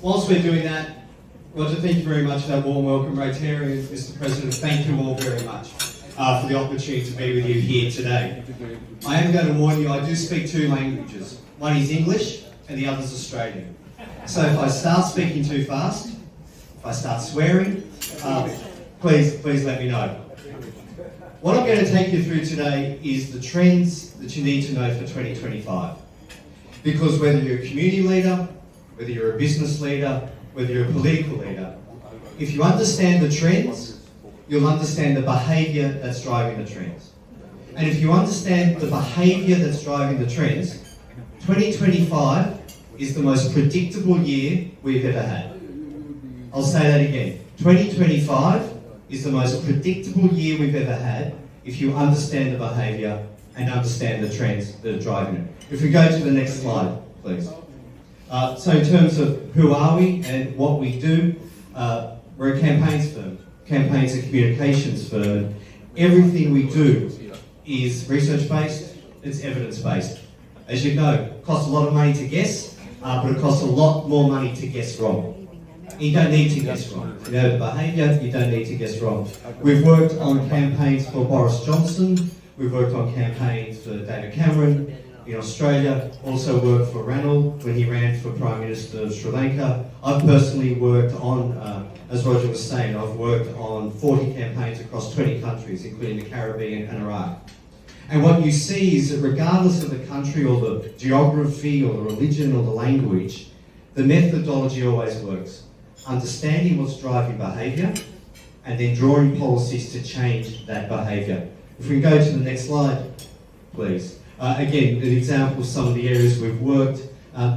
Whilst we're doing that, Roger, thank you very much for that warm welcome. Rotarians, Mr. President, thank you all very much for the opportunity to be with you here today. I am going to warn you, I do speak two languages. One is English and the other is Australian. So if I start speaking too fast, if I start swearing, please let me know. What I'm going to take you through today is the trends that you need to know for 2025. Because whether you're a community leader, whether you're a business leader, whether you're a political leader, if you understand the trends, you'll understand the behaviour that's driving the trends. And if you understand the behaviour that's driving the trends, 2025 is the most predictable year we've ever had. I'll say that again. 2025 is the most predictable year we've ever had if you understand the behaviour and understand the trends that are driving it. If we go to the next slide, please. So in terms of who are we and what we do, we're a campaigns firm. Campaigns and communications firm. Everything we do is research-based, it's evidence-based. As you know, it costs a lot of money to guess, but it costs a lot more money to guess wrong. You don't need to guess wrong. You know the behaviour, you don't need to guess wrong. We've worked on campaigns for Boris Johnson, we've worked on campaigns for David Cameron in Australia, also worked for Ranil when he ran for Prime Minister of Sri Lanka. I've personally worked on, as Roger was saying, I've worked on 40 campaigns across 20 countries, including the Caribbean and Iraq. And what you see is that regardless of the country or the geography or the religion or the language, the methodology always works. Understanding what's driving behaviour and then drawing policies to change that behaviour. If we go to the next slide, please. Again, an example of some of the areas we've worked,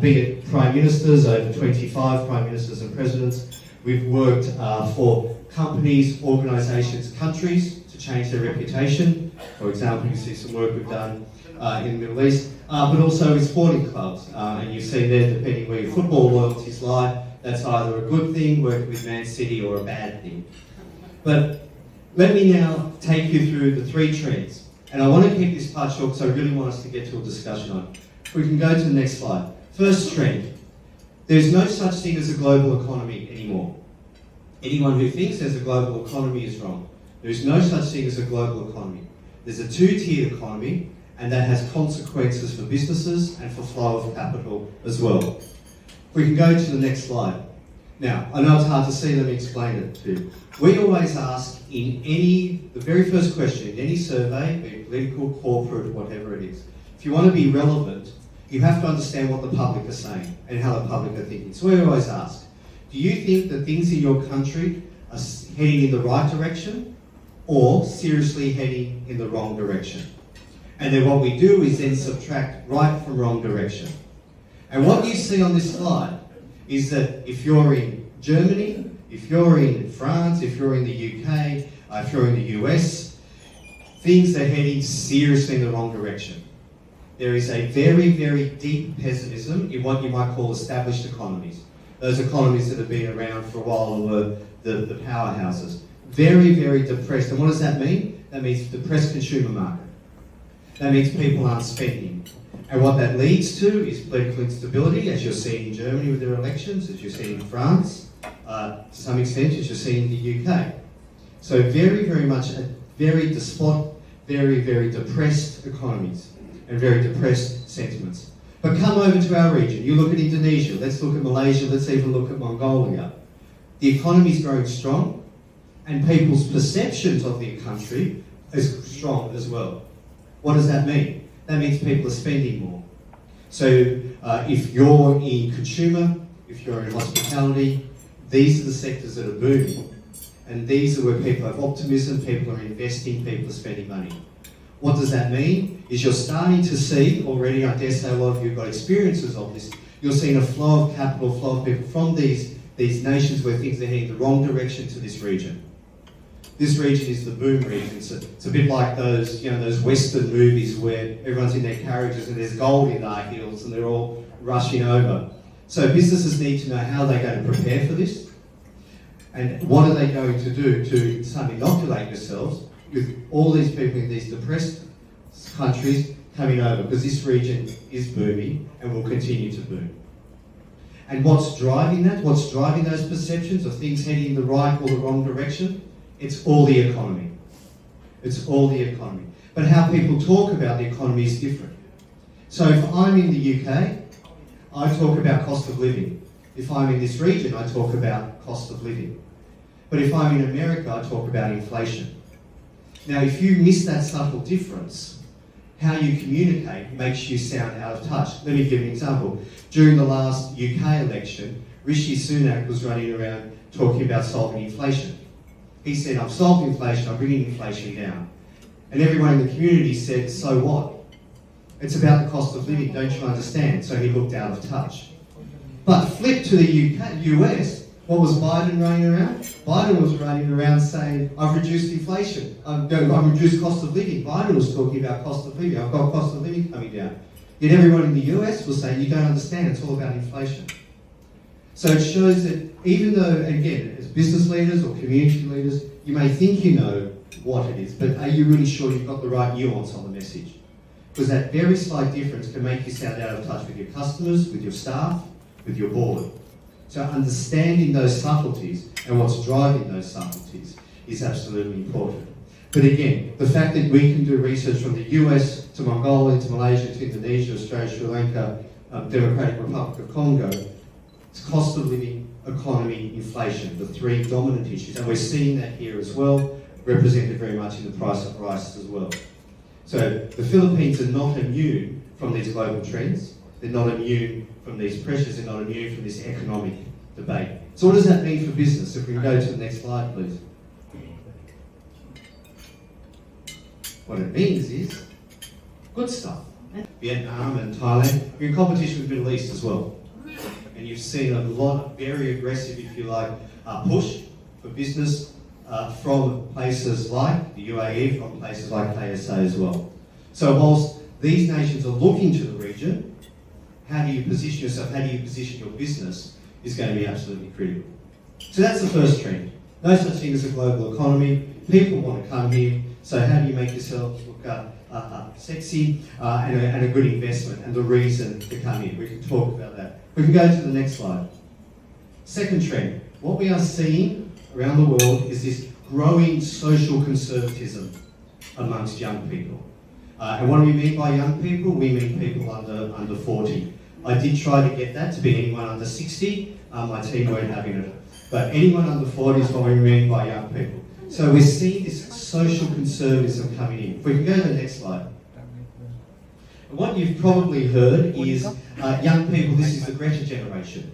be it Prime Ministers, over 25 Prime Ministers and Presidents. We've worked for companies, organisations, countries to change their reputation. For example, you see some work we've done in the Middle East, but also with sporting clubs. And you see there, depending where your football loyalties lie, that's either a good thing, working with Man City, or a bad thing. But let me now take you through the three trends. And I want to keep this part short because I really want us to get to a discussion on it. We can go to the next slide. First trend. There's no such thing as a global economy anymore. Anyone who thinks there's a global economy is wrong. There's no such thing as a global economy. There's a two-tiered economy, and that has consequences for businesses and for flow of capital as well. We can go to the next slide. Now, I know it's hard to see, let me explain it to you. We always ask in the very first question, in any survey, be it political, corporate, whatever it is, if you want to be relevant, you have to understand what the public are saying and how the public are thinking. So we always ask, do you think that things in your country are heading in the right direction or seriously heading in the wrong direction? And then what we do is then subtract right from wrong direction. And what you see on this slide is that if you're in Germany, if you're in France, if you're in the UK, if you're in the US, things are heading seriously in the wrong direction. There is a very, very deep pessimism in what you might call established economies. Those economies that have been around for a while or the powerhouses. Very, very depressed. And what does that mean? That means depressed consumer market. That means people aren't spending. And what that leads to is political instability, as you're seeing in Germany with their elections, as you're seeing in France, to some extent, as you're seeing in the UK. So very, very much a very very, very depressed economies and very depressed sentiments. But come over to our region. You look at Indonesia, let's look at Malaysia, let's even look at Mongolia. The economy's growing strong, and people's perceptions of the country is strong as well. What does that mean? That means people are spending more. So if you're in consumer, if you're in hospitality, these are the sectors that are booming. And these are where people have optimism, people are investing, people are spending money. What does that mean? Is you're starting to see already, I dare say a lot of you have got experiences of this, you're seeing a flow of capital, flow of people from these nations where things are heading the wrong direction to this region. This region is the boom region. It's a bit like those Western movies where everyone's in their carriages and there's gold in their heels and they're all rushing over. So businesses need to know how they're going to prepare for this and what are they going to do to inoculate themselves with all these people in these depressed countries coming over, because this region is booming and will continue to boom. And what's driving that? What's driving those perceptions of things heading in the right or the wrong direction? It's all the economy. It's all the economy. But how people talk about the economy is different. So if I'm in the UK, I talk about cost of living. If I'm in this region, I talk about cost of living. But if I'm in America, I talk about inflation. Now, if you miss that subtle difference, how you communicate makes you sound out of touch. Let me give an example. During the last UK election, Rishi Sunak was running around talking about solving inflation. He said, I've solved inflation, I'm bringing inflation down. And everyone in the community said, so what? It's about the cost of living, don't you understand? So he looked out of touch. But flip to the US, what was Biden running around? Biden was running around saying, I've reduced inflation, I've reduced cost of living. Biden was talking about cost of living, I've got cost of living coming down. Yet everyone in the US was saying, you don't understand, it's all about inflation. So it shows that even though, again, as business leaders or community leaders, you may think you know what it is, but are you really sure you've got the right nuance on the message? Because that very slight difference can make you sound out of touch with your customers, with your staff, with your board. So understanding those subtleties and what's driving those subtleties is absolutely important. But again, the fact that we can do research from the US to Mongolia to Malaysia to Indonesia, Australia, Sri Lanka, Democratic Republic of Congo, it's cost of living, economy, inflation, the three dominant issues. And we're seeing that here as well, represented very much in the price of rice as well. So the Philippines are not immune from these global trends. They're not immune from these pressures. They're not immune from this economic debate. So what does that mean for business? If we can go to the next slide, please. What it means is good stuff. Vietnam and Thailand, you're in competition with the Middle East as well. And you've seen a lot of very aggressive, if you like, push for business from places like the UAE, from places like KSA as well. So whilst these nations are looking to the region, how do you position yourself, how do you position your business is going to be absolutely critical. So that's the first trend. No such thing as a global economy. People want to come here, so how do you make yourself look sexy and a good investment and the reason to come in? We can talk about that. We can go to the next slide. Second trend. What we are seeing around the world is this growing social conservatism amongst young people. And what do we mean by young people? We mean people under 40. I did try to get that to be anyone under 60. My team weren't having it. But anyone under 40 is what we mean by young people. So we're seeing this social conservatism coming in. If we can go to the next slide. And what you've probably heard is young people, this is the Greta generation.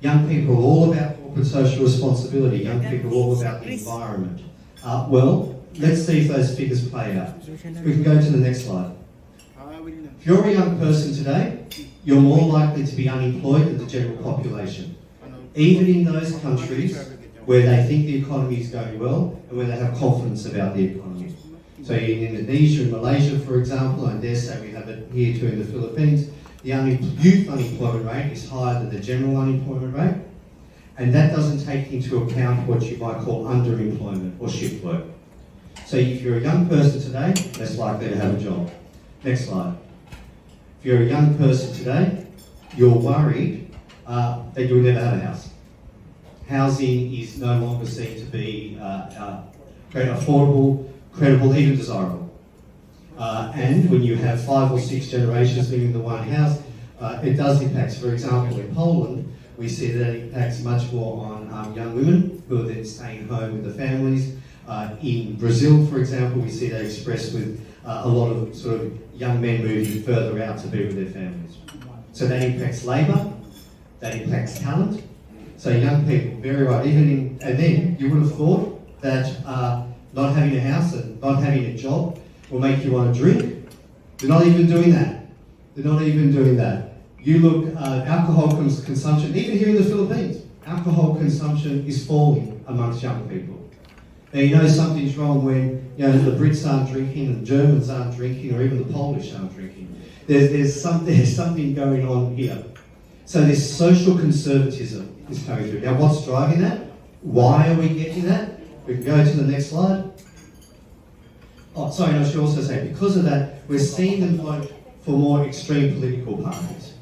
Young people are all about corporate social responsibility. Young people are all about the environment. Well, let's see if those figures play out. We can go to the next slide. If you're a young person today, you're more likely to be unemployed than the general population. Even in those countries where they think the economy is going well and where they have confidence about the economy. So in Indonesia and Malaysia, for example, and I dare say we have it here too in the Philippines, the youth unemployment rate is higher than the general unemployment rate, and that doesn't take into account what you might call underemployment or shift work. So if you're a young person today, less likely to have a job. Next slide. If you're a young person today, you're worried that you'll never have a house. Housing is no longer seen to be affordable, credible, even desirable. And when you have 5 or 6 generations living in the one house, it does impact. For example, in Poland, we see that it impacts much more on young women who are then staying home with the families. In Brazil, for example, we see that expressed with a lot of sort of young men moving further out to be with their families. So that impacts labour, that impacts talent. So young people, very right, and then you would have thought that not having a house and not having a job will make you want to drink. They're not even doing that. They're not even doing that. You look, alcohol consumption, even here in the Philippines, alcohol consumption is falling amongst young people. Now you know something's wrong when the Brits aren't drinking and the Germans aren't drinking or even the Polish aren't drinking. There's something going on here. So this social conservatism is coming through. Now what's driving that? Why are we getting that? We can go to the next slide. Oh, sorry, I should also say, because of that, we're seeing them vote for more extreme political parties.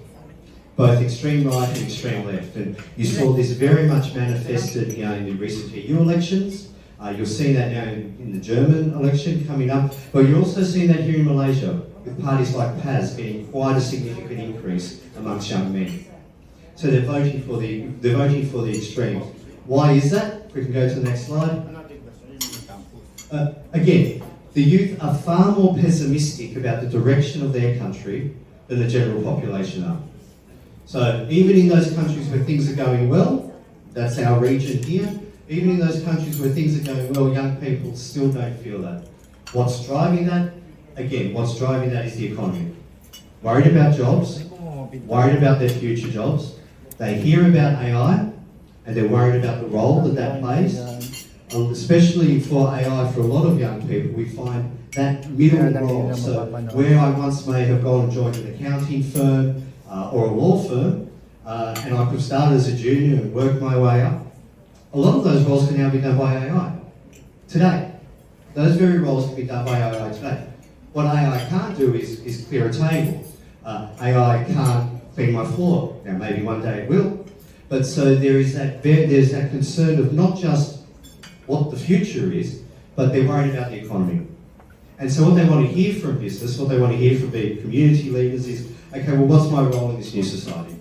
both extreme right and extreme left. And you saw this very much manifested in the recent EU elections. You're seeing that now in the German election coming up, but you're also seeing that here in Malaysia, with parties like PAS getting quite a significant increase amongst young men. So they're voting for the extremes. Why is that? We can go to the next slide. Again, the youth are far more pessimistic about the direction of their country than the general population are. So even in those countries where things are going well, that's our region here, even in those countries where things are going well, young people still don't feel that. What's driving that? Again, what's driving that is the economy. Worried about jobs, worried about their future jobs. They hear about AI, and they're worried about the role that plays. Especially for AI, for a lot of young people, we find that middle role. So where I once may have gone and joined an accounting firm or a law firm, and I could start as a junior and work my way up, a lot of those roles can now be done by AI today. Those very roles can be done by AI today. What AI can't do is clear a table. AI can't clean my floor. Now maybe one day it will. But so there's that concern of not just what the future is, but they're worried about the economy. And so what they want to hear from business, what they want to hear from the community leaders is, okay, well, what's my role in this new society?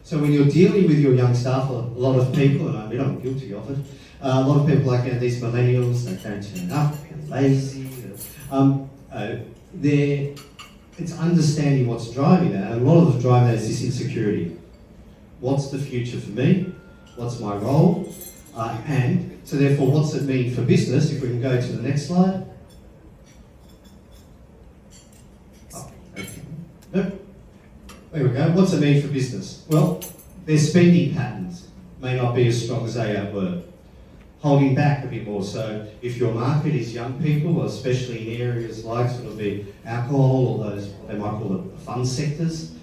So when you're dealing with your young staff, a lot of people, and I mean, I'm guilty of it, a lot of people like these millennials, they don't turn up, they're lazy. It's understanding what's driving that, and a lot of the driving that is this insecurity. What's the future for me? What's my role? And so therefore, what's it mean for business? If we can go to the next slide. No. There we go. What's it mean for business? Well, their spending patterns may not be as strong as they were. Holding back a bit more. So if your market is young people, especially in areas like sort of the alcohol or those, what they might call the fun sectors,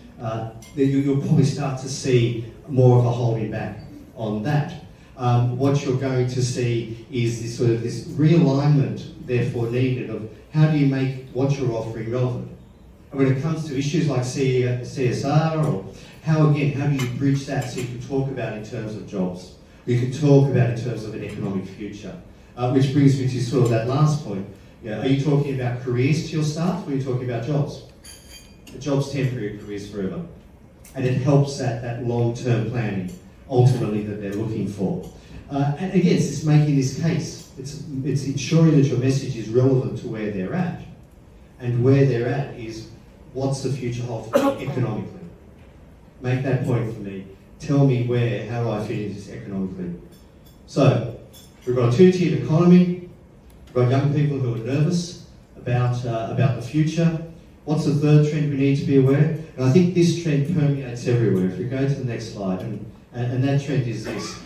you'll probably start to see more of a holding back on that. What you're going to see is this sort of this realignment, therefore needed, of how do you make what you're offering relevant. And when it comes to issues like CSR, or how do you bridge that so you can talk about in terms of jobs? You can talk about in terms of an economic future. Which brings me to sort of that last point. Are you talking about careers to your staff, or are you talking about jobs? The job's temporary, careers forever. And it helps that long-term planning, ultimately, that they're looking for. And again, it's just making this case. It's ensuring that your message is relevant to where they're at. And where they're at is, what's the future hold for me economically? Make that point for me. Tell me how do I fit into this economically? So, we've got a two-tiered economy. We've got young people who are nervous about the future. What's the third trend we need to be aware? And I think this trend permeates everywhere. If we go to the next slide, and that trend is this.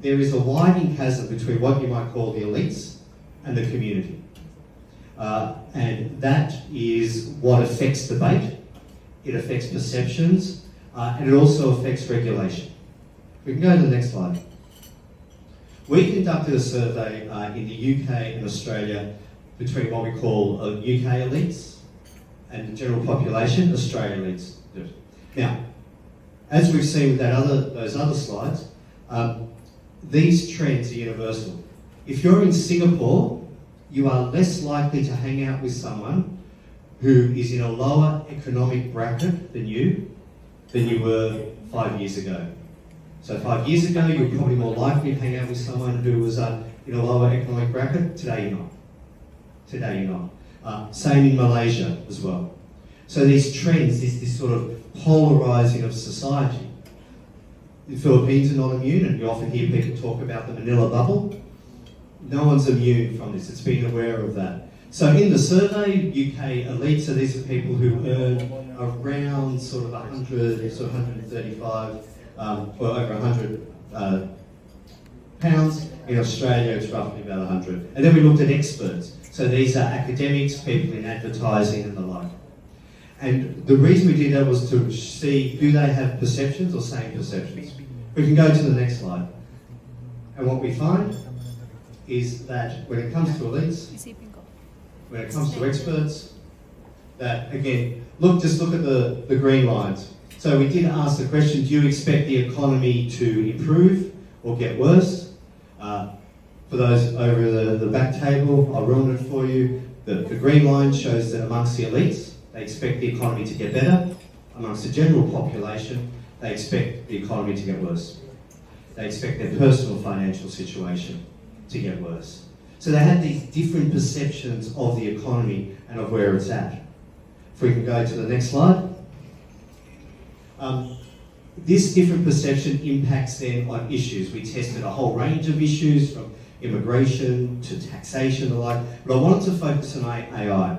There is a widening chasm between what you might call the elites and the community. And that is what affects debate, it affects perceptions, and it also affects regulation. We can go to the next slide. We conducted a survey in the UK and Australia between what we call UK elites and the general population, Australian elites. Now, as we've seen with those other slides, these trends are universal. If you're in Singapore, you are less likely to hang out with someone who is in a lower economic bracket than you were 5 years ago. So 5 years ago, you were probably more likely to hang out with someone who was in a lower economic bracket. Today, you're not. Today, you're not. Same in Malaysia as well. So these trends, this sort of polarising of society. The Philippines are not immune, and you often hear people talk about the Manila bubble. No one's immune from this. It's been aware of that. So in the survey, UK elites, so these are people who earn around sort of 100, sort of 135, or over 100 pounds. In Australia, it's roughly about 100. And then we looked at experts. So these are academics, people in advertising and the like. And the reason we did that was to see, do they have perceptions or same perceptions? We can go to the next slide. And what we find is that when it comes to elites, when it comes to experts, that again, just look at the green lines. So we did ask the question, do you expect the economy to improve or get worse? For those over the back table, I'll ruin it for you. The green line shows that amongst the elites, they expect the economy to get better. Amongst the general population, they expect the economy to get worse. They expect their personal financial situation to get worse. So they had these different perceptions of the economy and of where it's at. If we can go to the next slide. This different perception impacts then on issues. We tested a whole range of issues from immigration to taxation and the like, but I wanted to focus on AI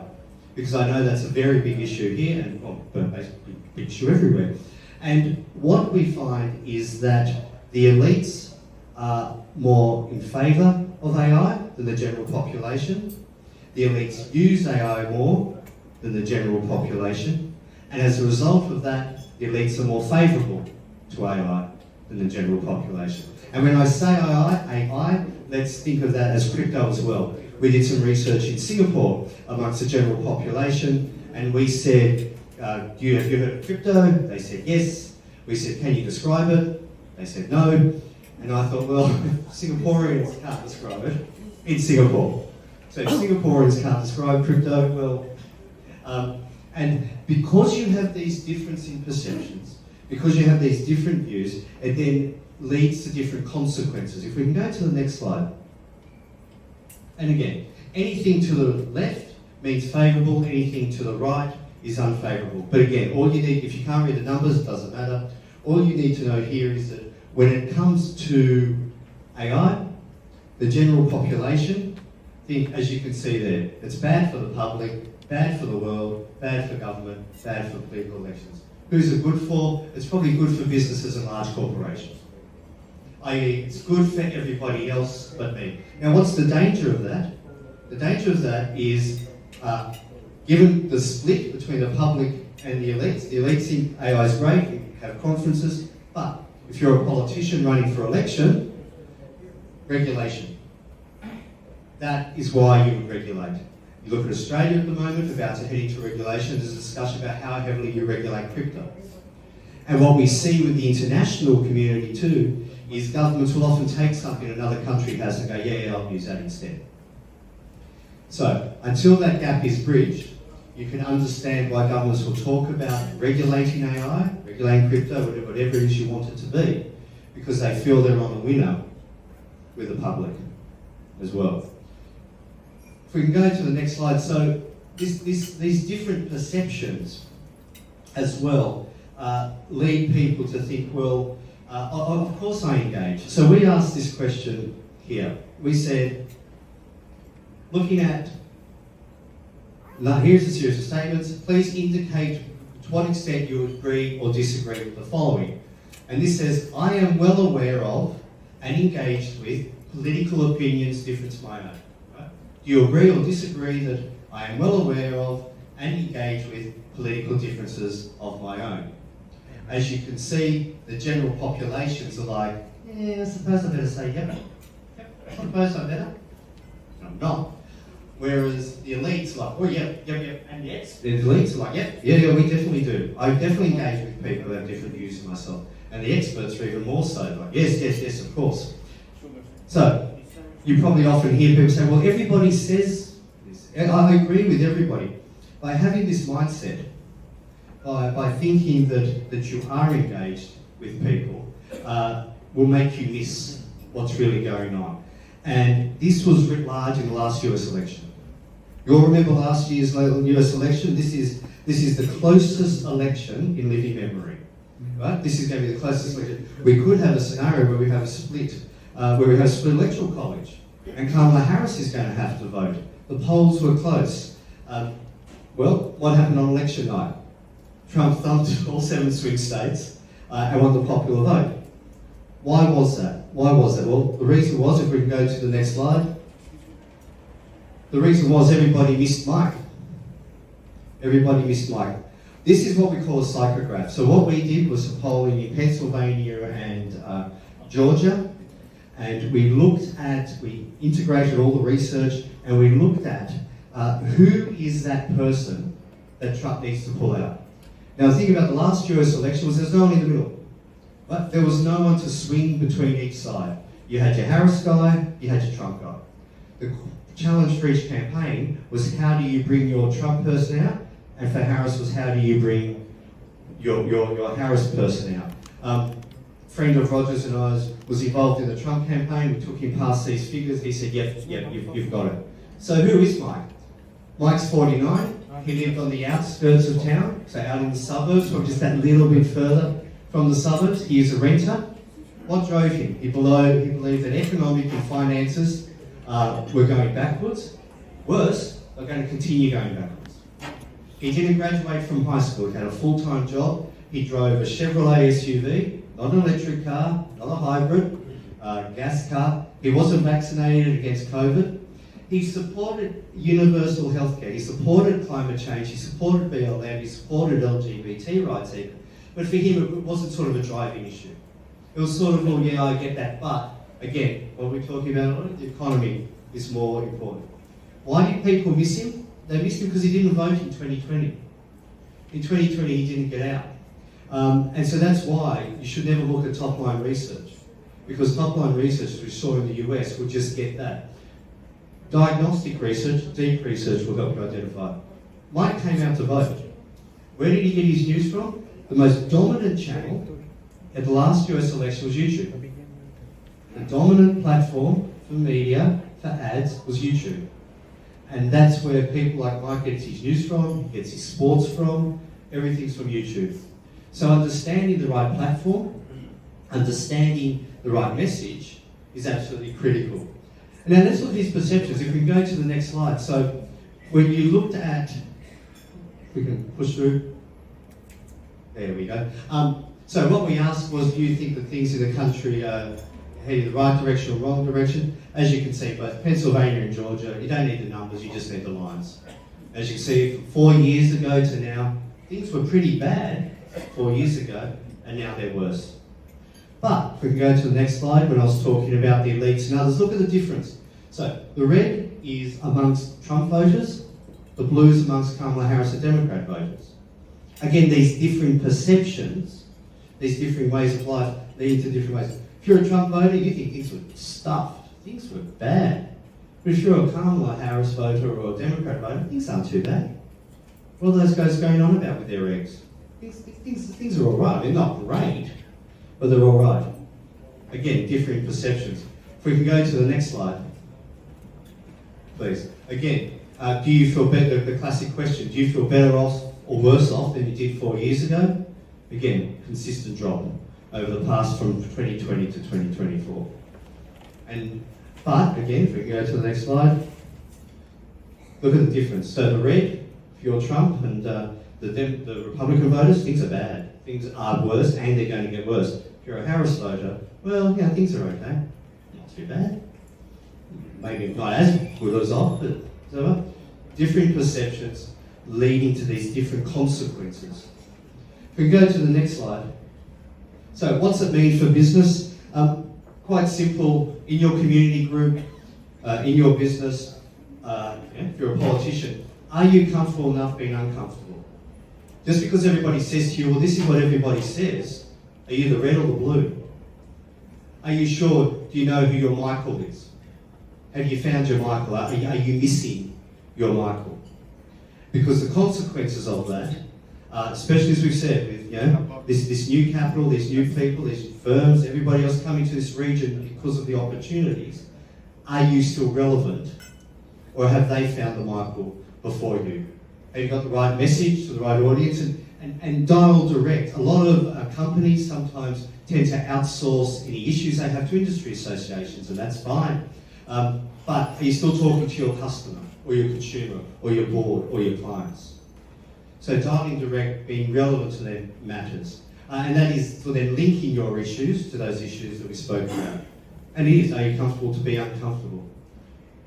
because I know that's a very big issue here and basically a big issue everywhere. And what we find is that the elites are more in favour of AI than the general population. The elites use AI more than the general population, and as a result of that, the elites are more favourable to AI than the general population. And when I say AI, let's think of that as crypto as well. We did some research in Singapore amongst the general population, and we said, have you heard of crypto? They said yes. We said, can you describe it? They said no. And I thought, well, Singaporeans can't describe it in Singapore. So if Singaporeans can't describe crypto, well, and because you have these differences in perceptions, because you have these different views, it then leads to different consequences. If we can go to the next slide. And again, anything to the left means favourable, anything to the right is unfavourable. But again, all you need, if you can't read the numbers, it doesn't matter. All you need to know here is that when it comes to AI, the general population, think, as you can see there, it's bad for the public, bad for the world, bad for government, bad for political elections. Who's it good for? It's probably good for businesses and large corporations. I.e., it's good for everybody else but me. Now, what's the danger of that? The danger of that is, given the split between the public and the elites think AI is great, you have conferences, but if you're a politician running for election, regulation. That is why you would regulate. You look at Australia at the moment, about to head into regulation, there's a discussion about how heavily you regulate crypto. And what we see with the international community too, is governments will often take something another country has and go, yeah, I'll use that instead. So, until that gap is bridged, you can understand why governments will talk about regulating AI, regulating crypto, whatever it is you want it to be, because they feel they're on a winner with the public as well. If we can go to the next slide. So, these different perceptions as well lead people to think, well, of course I engage. So we asked this question here. We said, looking at, now here's a series of statements, please indicate to what extent you agree or disagree with the following. And this says, I am well aware of and engaged with political opinions different to my own. Right? Do you agree or disagree that I am well aware of and engaged with political differences of my own? As you can see, the general populations are like, yeah, I suppose I better say yep. I suppose I better. I'm not. Whereas the elites are like, oh, yep, and yes. The elites are like, yeah, we definitely do. I definitely engage with people who have different views than myself. And the experts are even more so, like, yes, of course. So, you probably often hear people say, well, everybody says this. And I agree with everybody. By having this mindset, by thinking that you are engaged with people, will make you miss what's really going on. And this was writ large in the last US election. You all remember last year's US election? This is the closest election in living memory. Right? This is going to be the closest election. We could have a scenario where we have a split electoral college, and Kamala Harris is going to have to vote. The polls were close. Well, what happened on election night? Trump thumped all 7 swing states and won the popular vote. Why was that? Well, the reason was, if we can go to the next slide, the reason was everybody missed Mike. Everybody missed Mike. This is what we call a psychograph. So what we did was a polling in Pennsylvania and Georgia, and we integrated all the research, and we looked at who is that person that Trump needs to pull out. Now the thing about the last US election was there's no one in the middle. But there was no one to swing between each side. You had your Harris guy, you had your Trump guy. The challenge for each campaign was how do you bring your Trump person out, and for Harris was how do you bring your Harris person out. Friend of Rogers and I was involved in the Trump campaign. We took him past these figures. He said, yep, you've got it. So who is Mike? Mike's 49. He lived on the outskirts of town, so out in the suburbs, or just that little bit further from the suburbs. He is a renter. What drove him? He believed that economic and finances were going backwards. Worse, they're going to continue going backwards. He didn't graduate from high school. He had a full-time job. He drove a Chevrolet SUV, not an electric car, not a hybrid, gas car. He wasn't vaccinated against COVID. He supported universal healthcare. He supported climate change. He supported BLM. He supported LGBT rights even. But for him, it wasn't sort of a driving issue. It was sort of, well, yeah, I get that. But again, what we're talking about, the economy is more important. Why did people miss him? They missed him because he didn't vote in 2020. In 2020, he didn't get out. And so that's why you should never look at top-line research, because top-line research, as we saw in the US, would just get that. Diagnostic research, deep research will help you identify. Mike came out to vote. Where did he get his news from? The most dominant channel at the last US election was YouTube. The dominant platform for media, for ads, was YouTube. And that's where people like Mike gets his news from, he gets his sports from, everything's from YouTube. So understanding the right platform, understanding the right message is absolutely critical. And now let's look at his perceptions. If we can go to the next slide. So when you looked at, we can push through. There we go. So what we asked was, do you think that things in the country are heading the right direction or wrong direction? As you can see, both Pennsylvania and Georgia, you don't need the numbers, you just need the lines. As you can see, 4 years ago to now, things were pretty bad 4 years ago, and now they're worse. But if we can go to the next slide, when I was talking about the elites and others, look at the difference. So the red is amongst Trump voters, the blue is amongst Kamala Harris and Democrat voters. Again, these different perceptions, these different ways of life lead to different ways. If you're a Trump voter, you think things were stuffed, things were bad. But if you're a Kamala Harris voter or a Democrat voter, things aren't too bad. What are those guys going on about with their eggs? Things are all right. They're not great, but they're all right. Again, different perceptions. If we can go to the next slide, please. Again, do you feel better? The classic question: do you feel better off or worse off than you did 4 years ago? Again, consistent drop over the past from 2020 to 2024. But again, if we can go to the next slide, look at the difference. So the red, if you're Trump, and the Republican voters, things are bad. Things are worse, and they're going to get worse. If you're a Harris voter, well, yeah, things are okay. Not too bad. Maybe not as good as off, but whatever. Different perceptions leading to these different consequences. If we go to the next slide. So what's it mean for business? Quite simple. In your community group, in your business, if you're a politician, are you comfortable enough being uncomfortable? Just because everybody says to you, well, this is what everybody says, are you the red or the blue? Are you sure? Do you know who your Michael is? Have you found your Michael? Are you missing your Michael? Because the consequences of that, especially as we've said, with this new capital, these new people, these firms, everybody else coming to this region because of the opportunities, are you still relevant? Or have they found the Michael before you? Have you got the right message to the right audience? And dial direct. A lot of companies sometimes tend to outsource any issues they have to industry associations, and that's fine. But are you still talking to your customer, or your consumer, or your board, or your clients? So dialing direct, being relevant to them matters. And that is for then linking your issues to those issues that we spoke about. And it is, are you comfortable to be uncomfortable?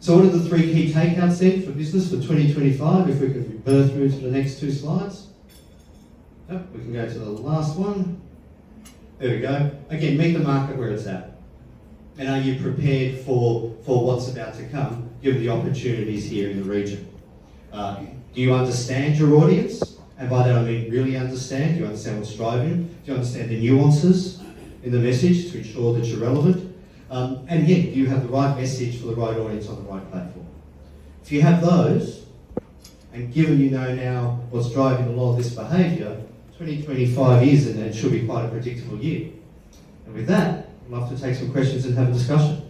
So what are the three key takeouts then for business for 2025? If we could burn through to the next two slides. Yep, we can go to the last one. There we go. Again, meet the market where it's at. And are you prepared for what's about to come, given the opportunities here in the region? Do you understand your audience? And by that I mean really understand. Do you understand what's driving? Do you understand the nuances in the message to ensure that you're relevant? And again, do you have the right message for the right audience on the right platform? If you have those, and given you know now what's driving a lot of this behaviour, 2025 is and it should be quite a predictable year. And with that, I'd love to take some questions and have a discussion.